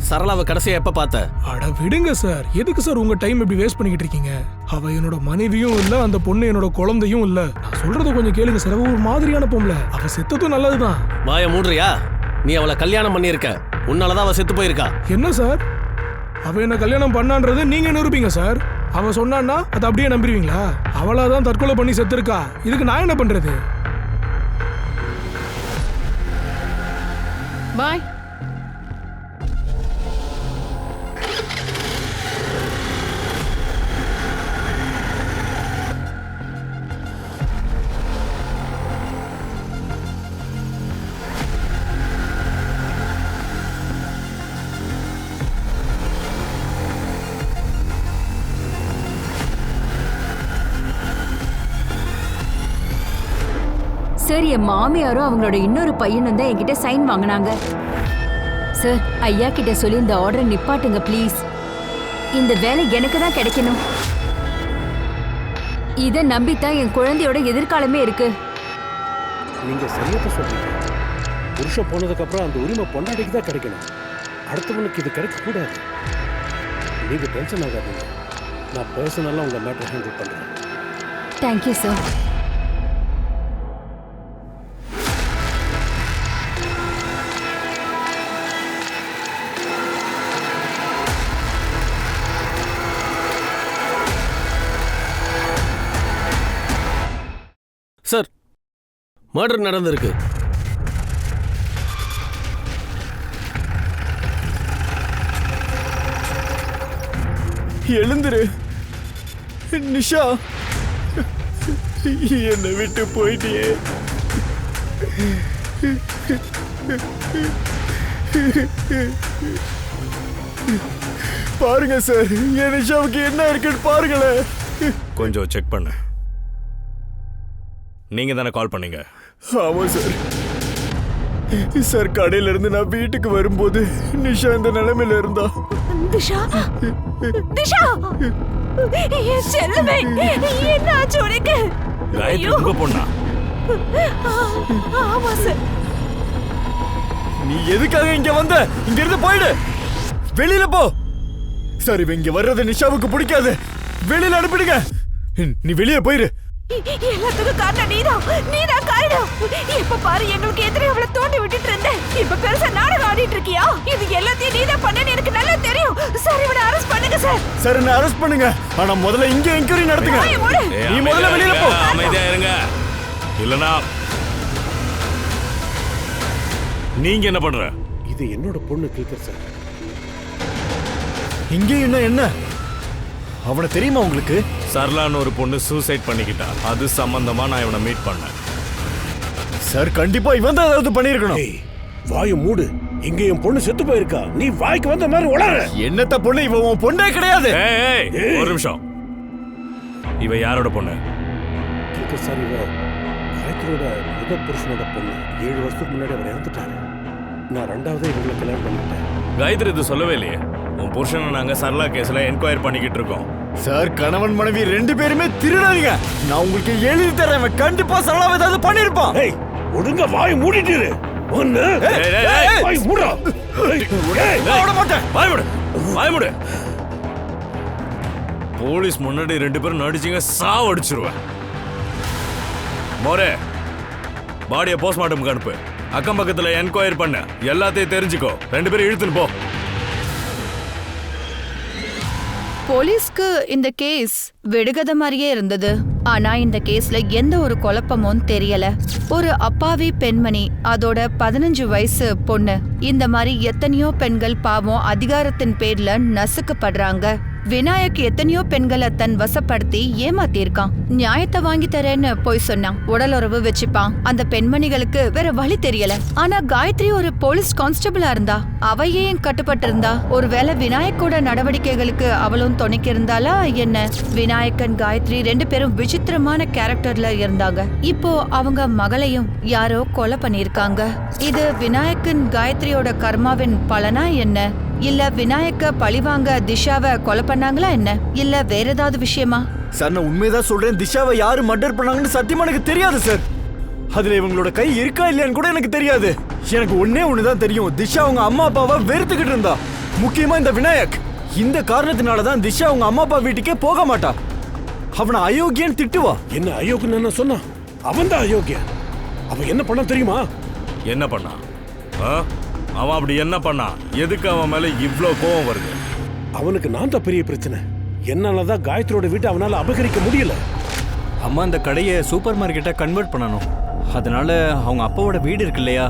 S12: சரளாவை கடைசியா எப்ப பார்த்த?
S4: அட விடுங்க சார், எதுக்கு சார் உங்க டைம் இப்படி வேஸ்ட் பண்ணிக்கிட்டு இருக்கீங்க? அவ என்னோட மனைவியும் இல்ல, அந்த பொண்ணு என்னோட குழந்தையும் இல்ல. நான் சொல்றத கொஞ்சம் கேளுங்க சார். அவ ஒரு மாதிரியான பொம்பளை. அவ செத்ததும் நல்லதுதான்.
S12: வாய மூடுறியா? நீ அவளை கல்யாணம் பண்ணியிருக்க. உன்னாலதான் அவ செத்து போயிருக்கா.
S4: என்ன சார், அவ என்ன கல்யாணம் பண்ணான்றது நீங்க நிரூபிங்க சார். அவ சொன்னான்னா அதை அப்படியே நம்பிடுவீங்களா? அவளாதான் தற்கொலை பண்ணி செத்துருக்கா. இதுக்கு நான் என்ன பண்றது?
S7: பாய்.
S2: சார், என் மாமியாரும் அவங்களோட இன்னொரு பையனும் தான் என்கிட்ட சைன் வாங்கினாங்க. சார், ஐயா கிட்ட சொல்லி இந்த ஆர்டரை நிப்பாட்டுங்க ப்ளீஸ். இந்த வேலை எனக்கு தான் கிடைக்கணும். இதை நம்பித்தான் என் குழந்தையோட எதிர்காலமே இருக்கு.
S6: நீங்க சரியா சொல்றீங்க. புருஷன் போனதுக்கு அப்புறம் அந்த உரிமை பொண்டாட்டிக்கு தான் கிடைக்கணும். அடுத்தவனுக்கு இது கிடைக்க கூடாது. நீங்க டென்ஷன் ஆகாதீங்க. நான் பர்சனலா உங்க மேட்டர் ஹேண்டில் பண்றேன்.
S2: Thank you sir.
S12: சார், மர்டர் நடந்திருக்கு.
S3: எழுந்துரு நிஷா, என்னை விட்டு போயிட்டியே. பாருங்க சார், என் நிஷாவுக்கு என்ன இருக்குன்னு பாருங்களேன்.
S5: கொஞ்சம் செக் பண்ண. நீங்க தானே கால் பண்ணீங்க?
S3: ஆமா சார். சார், கடையில இருந்து நான் வீட்டுக்கு வரும்போது நிஷா இந்த நிலைமையில இருந்தா.
S1: திஷா, திஷா, என் செல்லமே, என்ன ஆச்சு உனக்கு?
S5: காயத்ரி உங்க பொண்ணா?
S1: ஆமா சார்.
S3: நீ எதுக்காக இங்க வந்த? இங்க இருந்து போயிடு, வெளியில போ. சார், இவ இங்க வர்றது நிஷாவுக்கு பிடிக்காது. வெளியில அனுப்பிடுங்க. நீ வெளியே போயிரு.
S1: எல்லாத்துக்கும் காரணம் நீதான் காரணம். இப்ப பாரு, எங்களுக்கு எதிரே அவளை தோண்டி விட்டுட்டு இருந்தேன். இப்ப பெருசா நாடகம் ஆடிட்டு இருக்கியா? இது எல்லாத்தையும் நீதான் பண்ணன்னு எனக்கு நல்லா தெரியும். சார், இவனை அரெஸ்ட் பண்ணுங்க சார்.
S3: சார், என்ன அரெஸ்ட் பண்ணுங்க. ஆனா முதல்ல இங்க என்கொயரி நடத்துங்க. நீ முதல்ல வெளியில போ.
S5: அமைதியா இருங்க, இல்லனா நீங்க என்ன பண்ற?
S6: இது என்னோட பொண்ணு கில்கர் சார்.
S3: இங்க என்ன அவனை தெரியுமா உங்களுக்கு?
S5: சரளான்னு ஒரு பொண்ணு சூசைட் பண்ணிக்கிட்டா. அது சம்பந்தமா நான் இவனை மீட் பண்ணேன்.
S3: சார், கண்டிப்பா இவன் தான் ஏதாவது பண்ணிருக்கணும்.
S6: வாயை மூடு. இங்க என் பொண்ணு செத்து போயிருக்கா. நீ வாய்க்கு வந்த மாதிரி உளற.
S3: என்னத்த பொண்ணு? இவன் உன் பொண்ணே கிடையாது.
S5: ஒரு நிமிஷம். இவ யாரோட பொண்ணு?
S6: கில்கர் சார், இவ காயத்ரியோட முதல் புருஷனோட பொண்ணு. 7 வருஷத்துக்கு முன்னாடி அவர் இறந்துட்டாரு. நான் 2வது இவங்களை கல்யாணம் பண்ணிட்டேன்.
S5: காயத்ரி இது சொல்லவே இல்லையே. உன் புருஷனை நாங்க சரளா கேஸ்ல என்கொயர் பண்ணிக்கிட்டு இருக்கோம்.
S3: சார், கணவன் மனைவி 2 பேருமே திருடாதீங்க. நான் உங்களுக்கு எழுதி தரேன். கண்டிப்பா சரளாவை ஏதாவது பண்ணிருப்பான்.
S6: ஒழுங்கா வாய் மூடிட்டு இரு. ஒண்ணு வாய் மூடா.
S3: விட மாட்டேன்.
S5: வாய் மூடு. போலீஸ் முன்னாடி 2 பேரும் நடிச்சீங்க, சாவ அடிச்சிருவேன். மோரே, பாடியை போஸ்ட்மார்ட்டமுக்கு அனுப்பு. அக்கம் பக்கத்துல என்கொயர் பண்ண, எல்லாத்தையும் தெரிஞ்சுக்கோ. 2 பேரும் இழுத்துன்னு போ.
S1: போலீஸ்க்கு இந்த கேஸ் விடுகத மாதிரியே இருந்தது. ஆனா இந்த கேஸ்ல எந்த ஒரு குழப்பமும் தெரியல. ஒரு அப்பாவி பெண்மணி, அதோட 15 வயசு பொண்ணு. இந்த மாதிரி எத்தனையோ பெண்கள் பாவம் அதிகாரத்தின் பேர்ல நசுக்கப்படுறாங்க. விநாயக் எத்தனையோ பெண்களை தன் வசப்படுத்தி ஏமாத்திருக்கான். நியாயத்தை வாங்கி தரேன்னு போய் சொன்னான். உடலுறவு வச்சுப்பான். அந்த பெண்மணிகளுக்கு வேற வழி தெரியல. ஆனா காயத்ரி ஒரு போலீஸ் கான்ஸ்டபிளா இருந்தா. அவ ஏன் கட்டுப்பட்டு இருந்தா? ஒருவேளை விநாயக்கோட நடவடிக்கைகளுக்கு அவளும் துணைக்கு இருந்தாளா என்ன? விநாயக்கன் காயத்ரி 2 பேரும் விசித்திரமான கேரக்டர்ல இருந்தாங்க. இப்போ அவங்க மகளையும் யாரோ கொலை பண்ணிருக்காங்க. இது விநாயக்கன் காயத்ரியோட கர்மாவின் பலனா என்ன? இல்ல விநாயக்க பழிவாங்க திஷாவை கொலை பண்ணாங்களா என்ன? இல்ல வேற ஏதாவது விஷயமா?
S3: சார், நான் உண்மைதான் சொல்றேன். திஷாவை யாரு மர்டர் பண்ணாங்கன்னு சத்தியமா எனக்கு தெரியாது சார். அதுல இவங்களோட கை இருக்கா இல்லையான்னு கூட எனக்கு தெரியாது. எனக்கு ஒண்ணுதான் தெரியும். திஷா அவங்க அம்மா அப்பாவை வெறுத்துக்கிட்டு இருந்தா. முக்கியமா இந்த விநாயக். இந்த காரணத்தினாலதான் திஷா அவங்க அம்மா அப்பா வீட்டுக்கே போக மாட்டா. அவனை அயோக்கியன்னு திட்டுவா.
S6: என்ன அயோக்கியன்னு என்ன சொன்னா? அவன் தான் அயோக்கியன். அவன் என்ன பண்ண தெரியுமா?
S5: என்ன பண்ணா? அவன் அப்படி என்ன பண்ணா? எதுக்கு அவன் மேல இவ்ளோ கோவம் வருது?
S6: அவனுக்கு நான் தான் பெரிய பிரச்சனை. என்னாலதான் காயத்ரியோட வீட்டை அவனால அபகரிக்க முடியல.
S9: அம்மா அந்த கடையை சூப்பர் மார்க்கெட்டா கன்வெர்ட் பண்ணணும். அதனால அவங்க அப்பாவோட வீடு இருக்கு இல்லையா,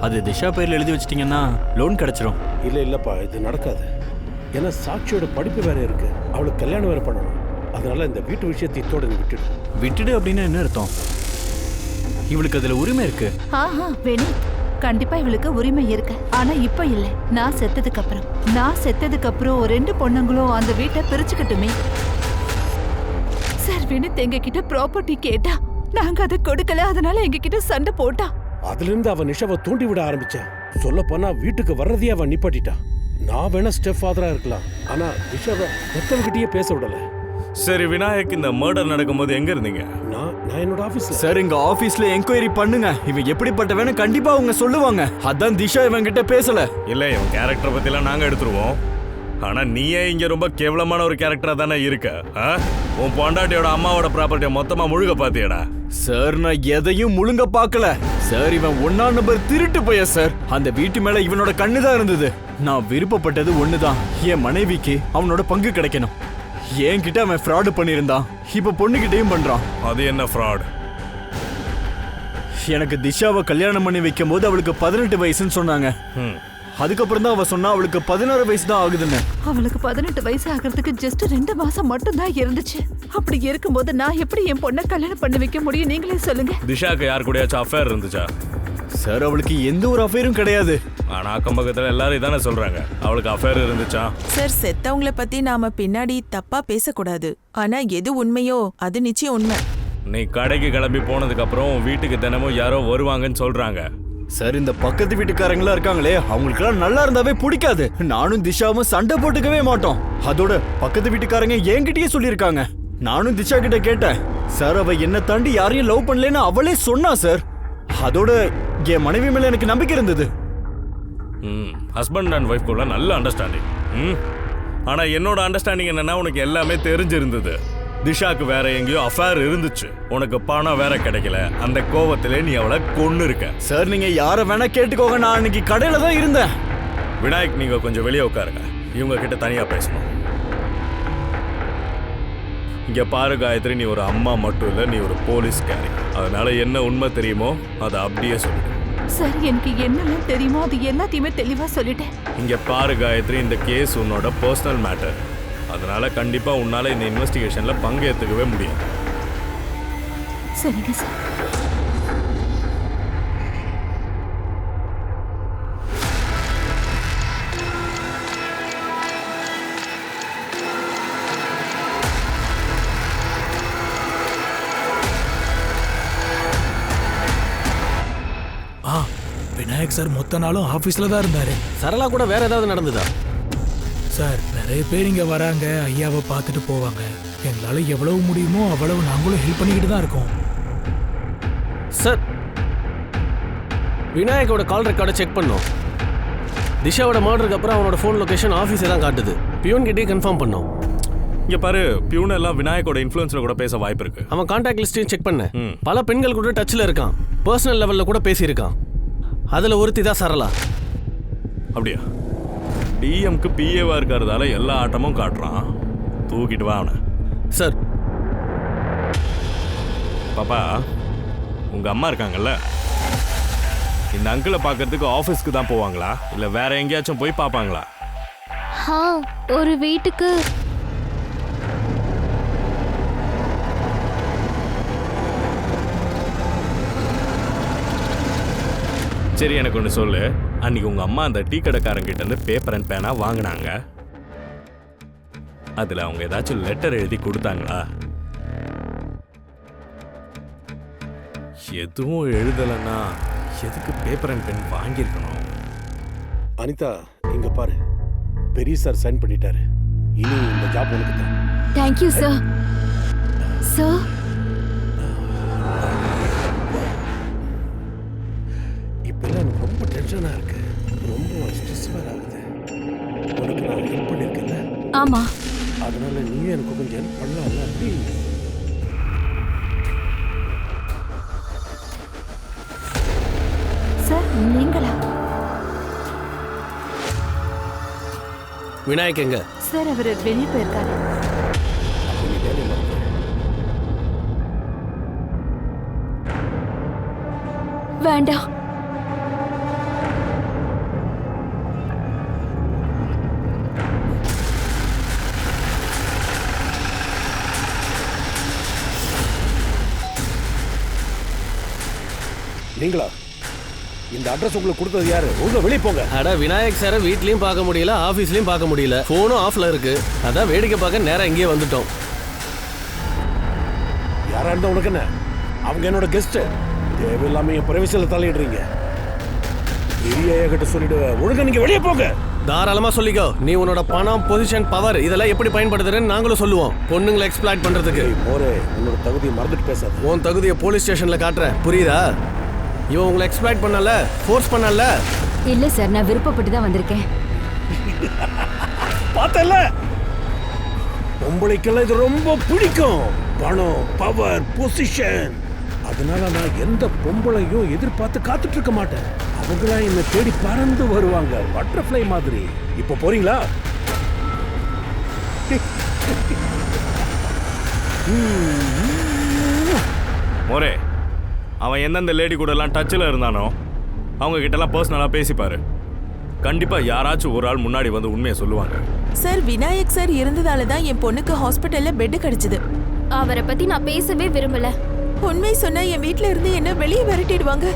S9: அது திஷா பேர்ல எழுதி வச்சிட்டீங்கன்னா லோன் கிடைச்சிரும்.
S6: இல்லப்பா, இது நடக்காது. ஏன்னா சாட்சியோட படிப்பு வேற இருக்கு. அவளுக்கு கல்யாணம் வேற பண்ணணும். அதனால இந்த வீட்டு விஷயத்தை இத்தோட நீ
S9: விட்டுடு அப்படின்னா என்ன அர்த்தம்? இவளுக்கு அதுல உரிமை இருக்கு.
S1: வேணி, கண்டிப்பா இவளுக்கு உரிமை இருக்கு. ஆனா இப்ப இல்ல. நான் செத்ததுக்கு அப்புறம் 2 பொண்ணுங்களும் அந்த வீட்டை பிரிச்சுக்கிட்டுமே. சார், வினித் எங்க கிட்ட ப்ராப்பர்ட்டி கேட்டா, நாங்க அதை கொடுக்கல. அதனால எங்க கிட்ட சண்டை போட்டா.
S6: அதுல இருந்து அவன் நிஷாவை தூண்டி விட ஆரம்பிச்சா. சொல்ல போனா வீட்டுக்கு வர்றதையே அவன் நிப்பாட்டிட்டா. நான் வேணா ஸ்டெப் ஃபாதரா இருக்கலாம், ஆனா நிஷாவை மத்தவங்கிட்டயே பேச விடல.
S5: சரி, விநாயக் இந்த மர்டர் நடக்கும்போது எங்க இருந்தீங்க?
S6: நான் என்னோட ஆபீஸ்ல.
S3: சார் எங்க ஆபீஸ்ல என்கொயரி பண்ணுங்க. இவன் எப்படிப்பட்டவன்னு கண்டிப்பா அவங்க சொல்லுவாங்க. அதான் திஷா இவன் கிட்ட பேசல.
S5: இல்ல இவன் கேரக்டரை பத்திலாம் நாங்க எடுத்துருவோம். ஆனா நீயே இங்க ரொம்ப கேவலமான ஒரு கேரக்டரா தானே இருக்க. உன் பொண்டாட்டியோட அம்மாவோட ப்ராப்பர்ட்டியை மொத்தமா முழுக பாத்தியடா.
S3: சார் நான் எதையும் முழுங்க பார்க்கல சார். இவன் 1ஆம் நம்பர் திருட்டு போய சார். அந்த வீட்டு மேல இவனோட கண்ணுதான் இருந்தது. நான் விருப்பப்பட்டது ஒண்ணுதான், என் மனைவிக்கு அவனோட பங்கு கிடைக்கணும். என்கிட்ட அவன் ஃப்ராடு பண்ணியிருந்தான், இப்ப பொண்ணுகிட்டையும் பண்றான்.
S5: அது என்ன ஃப்ராட்?
S3: எனக்கு திஷாவை கல்யாணம் பண்ணி வைக்கும் போது அவளுக்கு 18 வயசுன்னு சொன்னாங்க. அதுக்கப்புறம் தான் அவ சொன்னா அவளுக்கு 16 வயசு தான் ஆகுதுன்னு.
S1: அவளுக்கு 18 வயசு ஆகிறதுக்கு ஜஸ்ட் 2 மாசம் மட்டும் தான் இருந்துச்சு. அப்படி இருக்கும்போது நான் எப்படி என் பொண்ணை கல்யாணம் பண்ணி வைக்க முடியும்? நீங்களே சொல்லுங்க.
S5: திஷாக்கு யார் கூடயாச்சும் அஃபேர் இருந்துச்சா?
S3: சார் அவளுக்கு எந்த ஒரு அஃபேரும் கிடையாது.
S5: ஆனா அக்கம் பக்கத்துல எல்லாரும் இதானே சொல்றாங்க அவளுக்கு அஃபேர் இருந்துச்சா.
S13: சார் செத்தவங்கள பத்தி நாம பின்னாடி தப்பா பேசக்கூடாது. ஆனா எது உண்மையோ அது நிச்சயம் உண்மை.
S5: நீ கடைக்கு கிளம்பி போனதுக்கு அப்புறம் வீட்டுக்கு தினமும் யாரோ வருவாங்கன்னு சொல்றாங்க.
S3: சார் இந்த பக்கத்து வீட்டுக்காரங்களா இருக்காங்களே, அவங்களுக்குலாம் நல்லா இருந்தாவே பிடிக்காது. நானும் திஷாவும் சண்டை போட்டுக்கவே மாட்டோம். அதோட பக்கத்து வீட்டுக்காரங்க என்கிட்டயே சொல்லியிருக்காங்க. நானும் திஷா கிட்ட கேட்டேன். சார் அவ என்ன தாண்டி யாரையும் லவ் பண்ணலன்னு அவளே சொன்னா சார். அதோட என் மனைவி மேல எனக்கு நம்பிக்கை இருந்தது.
S5: ஹஸ்பண்ட் அண்ட் ஒய்ஃப்குள்ள நல்ல அண்டர்ஸ்டாண்டிங். ஆனா என்னோட அண்டர்ஸ்டாண்டிங் என்னன்னா, உனக்கு எல்லாமே தெரிஞ்சிருந்தது. திஷாக்கு வேற எங்கேயோ அஃபேர் இருந்துச்சு. உனக்கு பணம் வேற கிடைக்கல. அந்த கோவத்திலே நீ அவளை கொன்னு இருக்க.
S3: சார் நீங்க யார வேணா கேட்டுக்கோங்க, நான் அன்னைக்கு கடையில தான் இருந்தேன்.
S5: விநாயக் நீங்க கொஞ்சம் வெளியே உட்காருங்க, இவங்க கிட்ட தனியா பேசணும். இங்க பாரு காயத்ரி, நீ ஒரு அம்மா மட்டும் இல்ல, நீ ஒரு போலீஸ்காரி. அதனால என்ன உண்மை தெரியுமோ அதை அப்படியே சொல்லு.
S1: சார் எனக்கு என்னெல்லாம் தெரியுமோ அது எல்லாத்தையுமே தெளிவா சொல்லிட்டேன்.
S5: இங்க பாரு காயத்ரி, இந்த கேஸ் உன்னோட பர்சனல் மேட்டர். அதனால கண்டிப்பா உன்னால இந்த இன்வெஸ்டிகேஷன்ல பங்கேற்றுக்கவே முடியும்.
S1: சரிங்க சார்.
S4: விநாயக் சார் மொத்த நாளும் ஆபீஸ்ல தான் இருந்தாரு.
S12: சரளா கூட வேற ஏதாவது நடந்ததா?
S4: சார் நிறைய பேர் இங்க வராங்க, ஐயாவை பார்த்துட்டு போவாங்க. எங்களால எவ்வளவு முடியுமோ அவ்வளவு நாங்களும் ஹெல்ப் பண்ணிக்கிட்டு தான் இருக்கோம்.
S12: சார் விநாயக்கோட கால் ரெக்கார்டை செக் பண்ணோம். திஷாவோட மர்டருக்கு அப்புறம் அவனோட ஃபோன் லொகேஷன் ஆஃபீஸே தான் காட்டுது. பியூன் கிட்டே கன்ஃபார்ம் பண்ணோம்.
S5: இங்க பாரு, பியூன் எல்லாம் விநாயக்கோட இன்ஃப்ளூயன்ஸ்ல கூட பேச வாய்ப்பு இருக்கு.
S12: அவன் கான்டாக்ட் லிஸ்டையும் செக் பண்ண, பல பெண்கள் கூட டச்ல இருக்கான். பர்சனல் லெவல்ல கூட பேசியிருக்கான். அதுல ஒருத்தி தான் சரளா.
S5: அப்படியா? டிஎம்க்கு பிஏவா இருக்கிறதால எல்லா ஆட்டமும் காட்டுறான். தூக்கிட்டு வா அவனை.
S12: சார்
S5: பாப்பா, உங்க அம்மா இருக்காங்கல்ல, இந்த அங்கிளை பார்க்கறதுக்கு ஆஃபீஸ்க்கு தான் போவாங்களா இல்ல வேற எங்கேயாச்சும் போய் பார்ப்பாங்களா?
S11: ஒரு வீட்டுக்கு
S5: சரி, எனக்கு ஒன்று சொல்லு. அன்னைக்கு உங்க அம்மா அந்த டீ கடைக்காரங்கிட்ட இருந்து பேப்பர் அண்ட் பேனா வாங்கினாங்க. அதுல அவங்க ஏதாச்சும் லெட்டர் எழுதி கொடுத்தாங்களா? எதுவும் எழுதலைன்னா எதுக்கு பேப்பர் அண்ட் பென் வாங்கியிருக்கணும்?
S6: அனிதா இங்க பாரு, பெரிய சார் சைன் பண்ணிட்டாரு. இனி இந்த ஜாப் உனக்கு தான்.
S2: Thank you sir. சார்
S6: இப்பெல்லாம் எனக்கு ரொம்ப டென்ஷனா இருக்கு, ரொம்ப ஸ்ட்ரெஸ் வேற ஆகுது. உனக்கு நான் ஹெல்ப் பண்ணிருக்கேன்ல?
S2: ஆமா.
S6: அதனால நீயும் எனக்கு கொஞ்சம் ஹெல்ப் பண்ணலாம்ல? அப்படி
S1: சார் நீங்களா?
S12: விநாயக் எங்க?
S1: சார் அவர் வெளியே போயிருக்காரு.
S2: வேண்டாம்.
S6: நீங்களா? இந்த அட்ரஸ் உங்களுக்கு கொடுத்தது யாரு? உங்க வெளியே போங்க.
S12: அட விநாயக் சாரை வீட்லயும் பார்க்க முடியல, ஆபீஸ்லயும் பார்க்க முடியல. போனும் ஆஃப்ல இருக்கு. அதான் வேடிக்கை பார்க்க நேரா இங்கேயே வந்துட்டோம்.
S6: யாரா இருந்தா உனக்கு என்ன? அவங்க என்னோட கெஸ்ட். தேவையில்லாம என் பிரைவசியில தலையிடுறீங்க. பெரிய கிட்ட சொல்லிடுவேன். ஒழுங்கா நீங்க வெளியே போங்க.
S12: தாராளமா சொல்லிக்கோ. நீ உன்னோட பணம், பொசிஷன், பவர் இதெல்லாம் எப்படி பயன்படுத்துறேன்னு நாங்களும் சொல்லுவோம். பொண்ணுங்களை எக்ஸ்ப்ளாய்ட் பண்றதுக்கு.
S6: போரே, உன்னோட தகுதியை மறந்துட்டு பேசாத.
S12: உன் தகுதியை போலீஸ் ஸ்டேஷன்ல காட்டுறேன், புரியுதா? இவன் உங்களை எக்ஸ்ப்ளாய்ட் பண்ணல, ஃபோர்ஸ் பண்ணல.
S2: இல்ல சார், நான் விருப்பப்பட்டு தான் வந்திருக்கேன்.
S6: பார்த்தல, பொம்பளைக்கெல்லாம் இது ரொம்ப பிடிக்கும். பணம், பவர், பொசிஷன். அதனால நான் எந்த பொம்பளையும் எதிர்பார்த்து காத்துட்டு இருக்க மாட்டேன். அவங்களா என்ன தேடி பறந்து வருவாங்க, பட்டர்ஃப்ளை மாதிரி. இப்ப போறீங்களா?
S5: மோரே, அவன் எந்தெந்த லேடி கூட எல்லாம் டச்சில் இருந்தானோ அவங்க கிட்ட எல்லாம் பர்சனலா பேசிப்பாரு. கண்டிப்பா யாராச்சும் ஒரு ஆள் முன்னாடி வந்து உண்மையை சொல்லுவாங்க.
S13: சார், விநாயக் சார் இருந்ததால தான் என் பொண்ணுக்கு ஹாஸ்பிட்டல்ல பெட் கிடைச்சது.
S11: அவரை பத்தி நான் பேசவே விரும்பல.
S13: உண்மை சொன்னா என் வீட்ல இருந்து என்ன வெளியே விரட்டிடுவாங்க.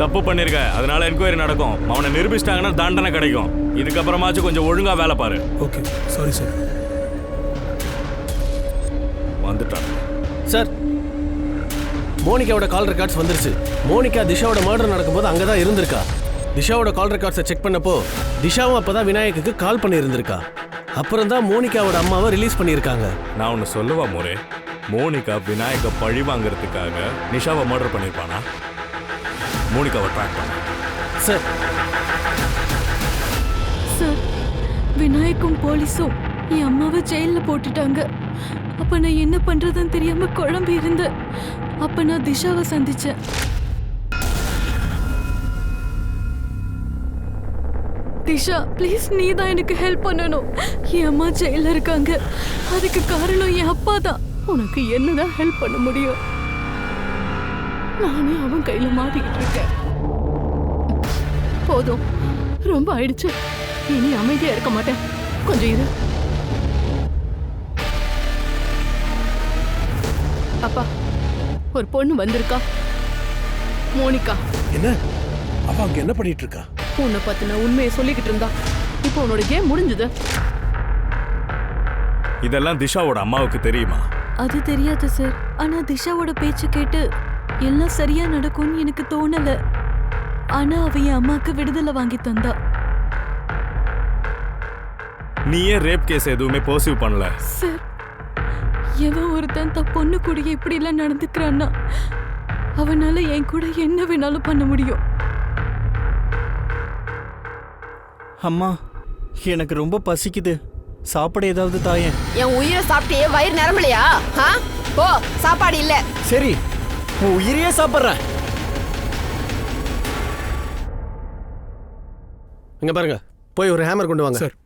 S5: தப்பு பண்ணிருக்க, அதனால என்கொயரி நடக்கும். அவனை நிரூபிச்சிட்டாங்கன்னா தண்டனை கிடைக்கும். இதுக்கப்புறமாச்சும் கொஞ்சம் ஒழுங்கா வேலை பாரு.
S4: Okay, sorry sir.
S5: வந்துட்டான்
S12: சார், மோனிகாவோட கால் ரெக்கார்ட்ஸ் வந்துருச்சு. மோனிகா திஷாவோட மர்டர் நடக்கும்போது அங்கே தான் இருந்திருக்கா. திஷாவோட கால் ரெக்கார்ட்ஸை செக் பண்ணப்போ திஷாவும் அப்பதான் விநாயக்குக்கு கால் பண்ணி இருந்திருக்கா. அப்புறம் தான் மோனிகாவோட அம்மாவை ரிலீஸ் பண்ணியிருக்காங்க.
S5: நான் ஒன்று சொல்லுவா மோரே, மோனிகா விநாயக பழி வாங்குறதுக்காக நிஷாவை மர்டர் பண்ணியிருப்பானா? மோனிகாவை ட்ராக் பண்ண
S12: சார்.
S2: சார், விநாயக்கும் போலீஸும் என் அம்மாவை ஜெயில போட்டுட்டாங்க. அப்ப நான் என்ன பண்றதுன்னு தெரியாம குழம்பி இருந்தேன். அப்ப நான் திஷாவை சந்திச்சேன். திஷா, ப்ளீஸ் நீ தான் எனக்கு ஹெல்ப் பண்ணணும். என் அம்மா ஜெயில இருக்காங்க. அதுக்கு காரணம் என் அப்பா தான். உனக்கு என்னதான் ஹெல்ப் பண்ண முடியும்? நானே அவன் கையில மாட்டிக்கிட்டு இருக்கேன். போதும், ரொம்ப ஆயிடுச்சு. இனி அமைதியா இருக்க மாட்டேன். கொஞ்சம் இரு. அப்பா, ஒரு பொண்ணு வந்திருக்கா, மோனிகா.
S6: என்ன? அவ அங்க என்ன பண்ணிட்டு இருக்கா?
S7: உன்னை பத்தின உண்மையை சொல்லிக்கிட்டு இருந்தா. இப்போ உன்னோட கேம் முடிஞ்சது.
S5: இதெல்லாம் திஷாவோட அம்மாவுக்கு தெரியுமா?
S2: அது தெரியாது சார். ஆனா திஷாவோட பேச்சு கேட்டு எல்லாம் சரியா நடக்கும்னு எனக்கு தோணல. ஆனா அவ என் அம்மாக்கு விடுதலை வாங்கி தந்தா.
S5: நீ ஏன் ரேப் கேஸ் எதுவுமே பர்சிவ் பண்ணல?
S2: சார், எவன் ஒருத்தன் தன் பொண்ணு கூட இப்படி எல்லாம் நடந்துக்கிறான்னா அவனால என் கூட என்ன வேணாலும் பண்ண முடியும்.
S9: அம்மா, எனக்கு ரொம்ப பசிக்குது. சாப்பாடு ஏதாவது தாயேன்.
S7: என் உயிரை சாப்பிட்டே வயிறு நிரம்பலையா? போ, சாப்பாடு இல்ல.
S3: சரி, உன் உயிரையே சாப்பிட்றேன்.
S12: இங்க பாருங்க, போய் ஒரு ஹேமர் கொண்டு வாங்க.
S4: சார்.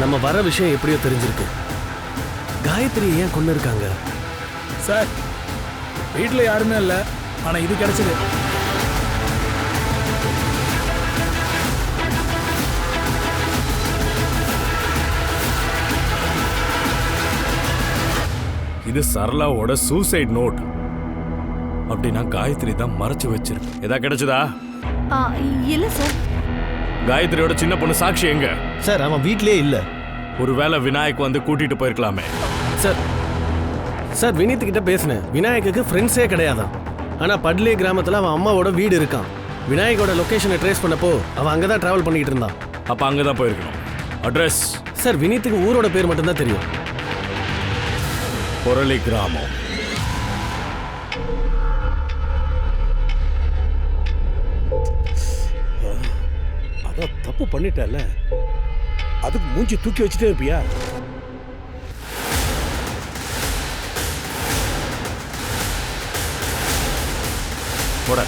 S12: நம்ம வர விஷயம் எப்படியோ தெரிஞ்சிருக்கு. காயத்ரி ஏன் கொண்டு இருக்காங்க?
S4: சார், வீட்டில் யாருமே இல்லை. ஆனால் இது கிடைச்சது.
S5: இது சரளாவோட சூசைட் நோட். அப்படின்னா காயத்ரி தான் மறைச்சு வச்சிருக்கு. ஏதா கிடைச்சதா?
S2: இல்ல சார்.
S5: காயத்ரியோட சின்ன பொண்ணு சாக்ஷி எங்க?
S12: சார், அவன் வீட்லயே இல்ல.
S5: ஒருவேளை விநாயக் வந்து கூட்டிட்டு போயிருக்கலாமே.
S12: சார், சார் வினீத் கிட்ட பேசினேன். விநாயக்குக்கு ஃப்ரெண்ட்ஸே கிடையாதான். ஆனா பட்லே கிராமத்துல அவன் அம்மாவோட வீடு இருக்கான். விநாயகோட லொகேஷனை ட்ரேஸ் பண்ணப்போ அவன் அங்கதான் டிராவல் பண்ணிட்டு இருந்தான்.
S5: அப்ப அங்கதான் போயிருக்கணும். அட்ரஸ்?
S12: சார், வினீத்துக்கு ஊரோட பேர் மட்டும்தான் தெரியும்.
S5: பொரளி கிராமம்.
S6: அதான் தப்பு பண்ணிட்டல, அதுக்கு மூஞ்சி தூக்கி வச்சுட்டே இருப்பியா?
S5: போட.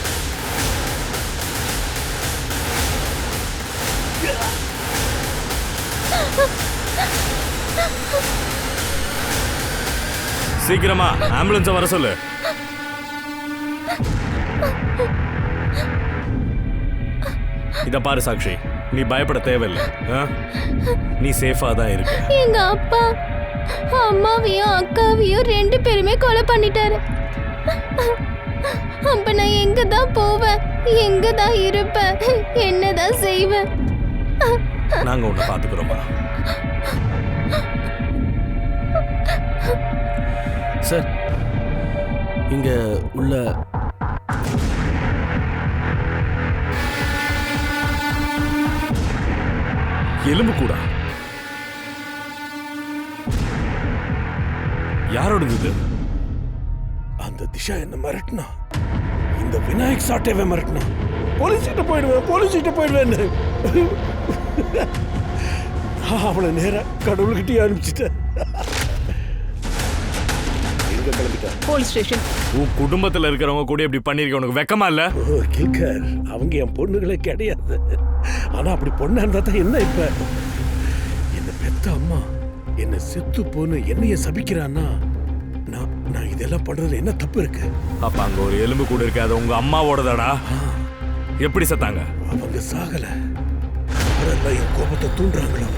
S5: சீக்கிரமா ஆம்புலன்ஸ் வர சொல்லு. இத பாரு சாக்ஷி, நீ பயப்பட தேவையில்லை. நீ சேஃபா தான் இருக்க.
S11: எங்க அப்பா அம்மாவையும் அக்காவையும் 2 பேருமே கொலை பண்ணிட்டாரு. அப்ப நான் எங்க தான் போவேன்? எங்கதான் இருப்பேன், என்னதான் செய்வேன்?
S5: நாங்க உன்னை பாத்துக்கிறோமா?
S12: சார், இங்க உள்ள
S5: எலும்பு கூட யாரோடது இது?
S6: அந்த திஷா என்ன மிரட்டினா, இந்த விநாயக் சாட்டேவே மிரட்டினா. போலீஸ்கிட்ட போயிடுவேன்னு அவளை நேரா கடவுள்கிட்டயே அனுப்பிச்சிட்டேன். எங்க கிளம்பிட்டா?
S1: Police station.
S5: உன் குடும்பத்துல இருக்கிறவங்க கூட இப்படி பண்ணிருக்க உனக்கு வெக்கமா இல்ல?
S6: கில்கர், அவங்க என் பொண்ணுகளே கிடையாது. ஆனா அப்படி பொண்ணா இருந்தா தான் என்ன? இப்ப என்ன பெத்த அம்மா என்ன செத்து போன்னு என்னைய சபிக்கிறான்னா நான் இதெல்லாம் பண்றதுல என்ன தப்பு இருக்கு?
S5: அப்ப அங்க ஒரு எலும்பு கூட இருக்கு, அது உங்க அம்மாவோடதாடா? எப்படி செத்தாங்க?
S6: அவங்க சாகல, யாரெல்லாம் என் கோபத்தை தூண்டுறாங்களோ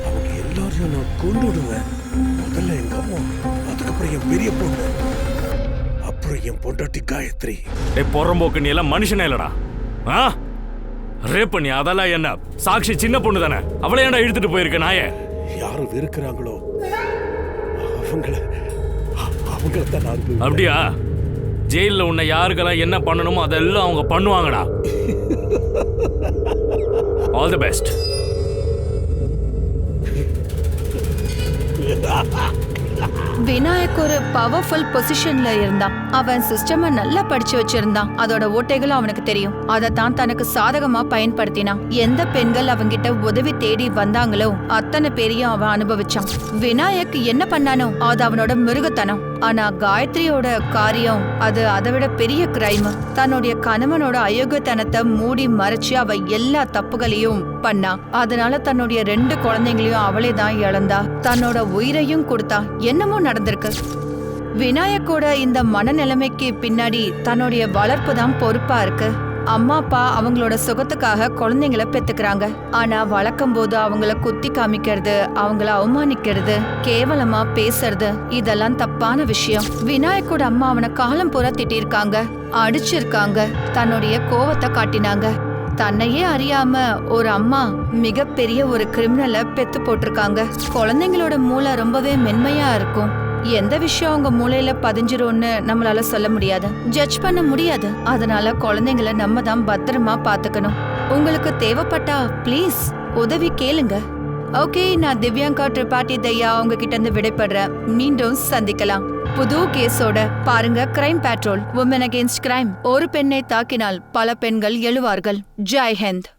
S6: அவங்க எல்லாரையும் நான் கொண்டு விடுவேன். முதல்ல எங்க அம்மா, அதுக்கப்புறம் என் பெரிய பொண்ணு, அப்புறம் என் பொண்டாட்டி காயத்ரி.
S5: பொறம்போக்கு நீ எல்லாம் மனுஷனே இல்லடா. ரேப் பண்ணி அதெல்லாம் என்ன? சாக்ஷி சின்ன பொண்ணு தானே, அவளை ஏன்டா இழுத்துட்டு போயிருக்க நாயே?
S6: யாரும் வெறுக்கிறாங்களோ அவங்கள தான் நான்.
S5: அப்படியா? ஜெயில உன்னை யாருக்கெல்லாம் என்ன பண்ணணுமோ அதெல்லாம் அவங்க பண்ணுவாங்கடா. All the best.
S1: விநாயக் ஒரு பவர்ஃபுல் பொசிஷன்ல இருந்தான். அவன் சிஸ்டம நல்லா படிச்சு வச்சிருந்தான். அதோட ஓட்டைகளும் அவனுக்கு தெரியும். அதைத்தான் தனக்கு சாதகமா பயன்படுத்தினான். எந்த பெண்கள் அவங்கிட்ட உதவி தேடி வந்தாங்களோ அத்தனை பேரையும் அவன் அனுபவிச்சான். விநாயக் என்ன பண்ணானோ அது அவனோட மிருகத்தனம். ஆனா காயத்ரியோட காரியம் அது அதை விட பெரிய கிரைம். தன்னுடைய கணவனோட அயோக்கியத்தனத்தை மூடி மறைச்சு அவ எல்லா தப்புகளையும் பண்ணா. அதனால தன்னுடைய 2 குழந்தைங்களையும் அவளே தான் இழந்தா. தன்னோட உயிரையும் கொடுத்தா. என்னமோ நடந்திருக்கு. விநாயக்கோட இந்த மனநிலைமைக்கு பின்னாடி தன்னுடைய வளர்ப்பு தான் பொறுப்பா இருக்கு. அம்மா அப்பா அவங்களோட சுகத்துக்காக குழந்தைங்களை பெத்துக்கிறாங்க. ஆனா வளர்க்கும் போது அவங்கள குத்தி காமிக்கிறது, அவங்கள அவமானிக்கிறது, கேவலமா பேசுறது, இதெல்லாம் தப்பான விஷயம். விநாயக்கோட அம்மா அவனை காலம் பூரா திட்டிருக்காங்க, அடிச்சிருக்காங்க, தன்னுடைய கோவத்தை காட்டினாங்க. தன்னையே அறியாம ஒரு அம்மா மிகப்பெரிய ஒரு கிரிமினலை பெத்து போட்டிருக்காங்க. குழந்தைங்களோட மூளை ரொம்பவே மென்மையா இருக்கும். எந்த விஷயம் அவங்க மூளையில பதிஞ்சிரும்னு நம்மளால சொல்ல முடியாது, ஜட்ஜ் பண்ண முடியாது. அதனால குழந்தைங்களை நம்ம தான் பத்திரமா பாத்துக்கணும். உங்களுக்கு தேவைப்பட்டா ப்ளீஸ் உதவி கேளுங்க. ஓகே, நான் திவ்யாங்கா திரிபாட்டி தையா உங்ககிட்ட இருந்து விடைபெறேன். மீண்டும் சந்திக்கலாம் புது கேஸோட. பாருங்க crime patrol, woman against crime. ஒரு பெண்ணை தாக்கினால் பல பெண்கள் எழுவார்கள். ஜெய் ஹிந்த்.